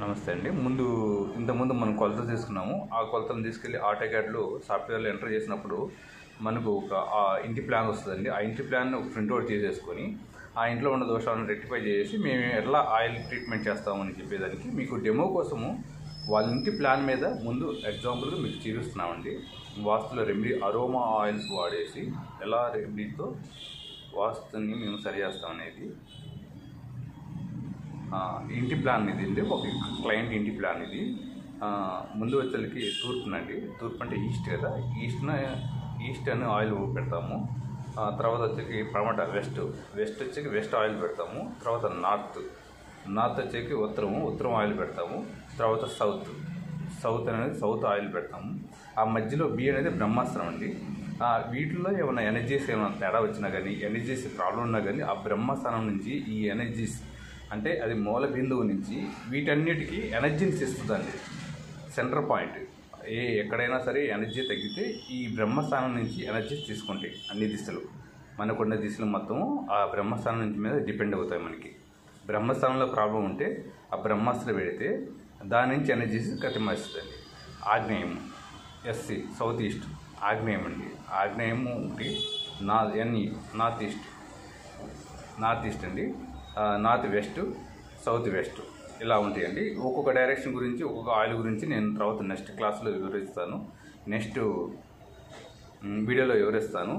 నమస్తే అండి. ఇంతకుముందు మనం కొలతలు తీసుకున్నాము. ఆ కొలతలను తీసుకెళ్ళి ఆటోకాడ్లో సాఫ్ట్వేర్లో ఎంటర్ చేసినప్పుడు మనకు ఒక ఇంటి ప్లాన్ వస్తుందండి. ఆ ఇంటి ప్లాన్ ఒక ప్రింట్అవుట్ చేసేసుకొని ఆ ఇంట్లో ఉన్న దోషాలను రెక్టిఫై చేసి మేము ఎలా ఆయిల్ ట్రీట్మెంట్ చేస్తామని చెప్పేదానికి మీకు డెమో కోసము వాళ్ళ ఇంటి ప్లాన్ మీద ముందు ఎగ్జాంపుల్గా మీకు చూపిస్తున్నామండి. వాస్తులో రెమెడీ అరోమా ఆయిల్స్ వాడేసి ఎలా రెమెడీతో వాస్తుని మేము సరి చేస్తామనేది ఇంటి ప్లాన్ ఇది అండి. ఒక క్లయింట్ ఇంటి ప్లాన్ ఇది. ముందు వచ్చేసరికి తూర్పునండి. తూర్పు అంటే ఈస్ట్ కదా, ఈస్ట్ అని ఆయిల్ పెడతాము. తర్వాత వచ్చేకి పడమట వెస్ట్ వచ్చేకి వెస్ట్ ఆయిల్ పెడతాము. తర్వాత నార్త్ వచ్చేకి ఉత్తరం ఆయిల్ పెడతాము. తర్వాత సౌత్ అనేది సౌత్ ఆయిల్ పెడతాము. ఆ మధ్యలో బి అనేది బ్రహ్మాస్త్రం అండి. వీటిలో ఏమైనా ఎనర్జీస్ ఏమైనా తేడా వచ్చినా కానీ, ఎనర్జీస్ ప్రాబ్లం ఉన్నా కానీ ఆ బ్రహ్మస్థానం నుంచి ఈ ఎనర్జీస్ అంటే అది మూల బిందువు నుంచి వీటన్నిటికీ ఎనర్జీని ఇస్తుందండి. సెంటర్ పాయింట్ ఎక్కడైనా సరే ఎనర్జీ తగ్గితే ఈ బ్రహ్మస్థానం నుంచి ఎనర్జీస్ తీసుకుంటాయి. అన్ని దిశలు మనకున్న దిశలు మొత్తం ఆ బ్రహ్మస్థానం నుంచి మీద డిపెండ్ అవుతాయి. మనకి బ్రహ్మస్థానంలో ప్రాబ్లం ఉంటే ఆ బ్రహ్మాస్త్రం పెడితే దాని నుంచి ఎనర్జీస్ కతిమస్తుందండి. ఆగ్నేయం సౌత్ ఈస్ట్ ఆగ్నేయం అండి. ఆగ్నేయము ఒకటి నార్త్ ఈస్ట్ అండి. నార్త్ వెస్ట్, సౌత్ వెస్ట్ ఇలా ఉంటాయండి. ఒక్కొక్క డైరెక్షన్ గురించి ఒక్కొక్క ఆయిల్ గురించి నేను తర్వాత నెక్స్ట్ క్లాస్లో వివరిస్తాను. నెక్స్ట్ వీడియోలో వివరిస్తాను.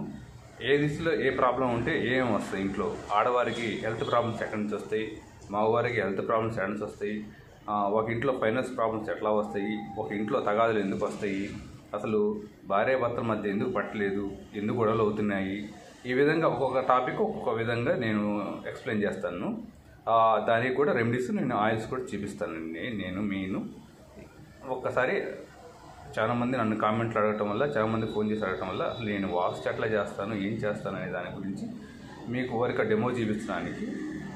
ఏ దిశలో ఏ ప్రాబ్లం ఉంటే ఏమేమి వస్తాయి, ఇంట్లో ఆడవారికి హెల్త్ ప్రాబ్లమ్స్ ఎక్కడి నుంచి వస్తాయి, మగవారికి హెల్త్ ప్రాబ్లమ్స్ ఎక్కడి నుంచి వస్తాయి, ఒక ఇంట్లో ఫైనాన్స్ ప్రాబ్లమ్స్ ఎట్లా వస్తాయి, ఒక ఇంట్లో తగాదులు ఎందుకు వస్తాయి, అసలు భార్యాభర్తల మధ్య ఎందుకు పట్టలేదు, ఎందుకు గొడవలు అవుతున్నాయి, ఈ విధంగా ఒక్కొక్క టాపిక్ ఒక్కొక్క విధంగా నేను ఎక్స్ప్లెయిన్ చేస్తాను. దానికి కూడా రెమెడీస్ నేను ఆయిల్స్ కూడా చూపిస్తానండి. నేను ఒక్కసారి చాలామంది నన్ను కామెంట్లు అడగటం వల్ల, చాలామంది ఫోన్ చేసి అడగటం వల్ల నేను వాస్తు ఎట్లా చేస్తాను, ఏం చేస్తాను అనే దాని గురించి మీకు వరకు డెమో చూపించడానికి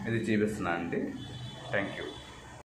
ఇది చూపిస్తున్నాను అండి. Thank you.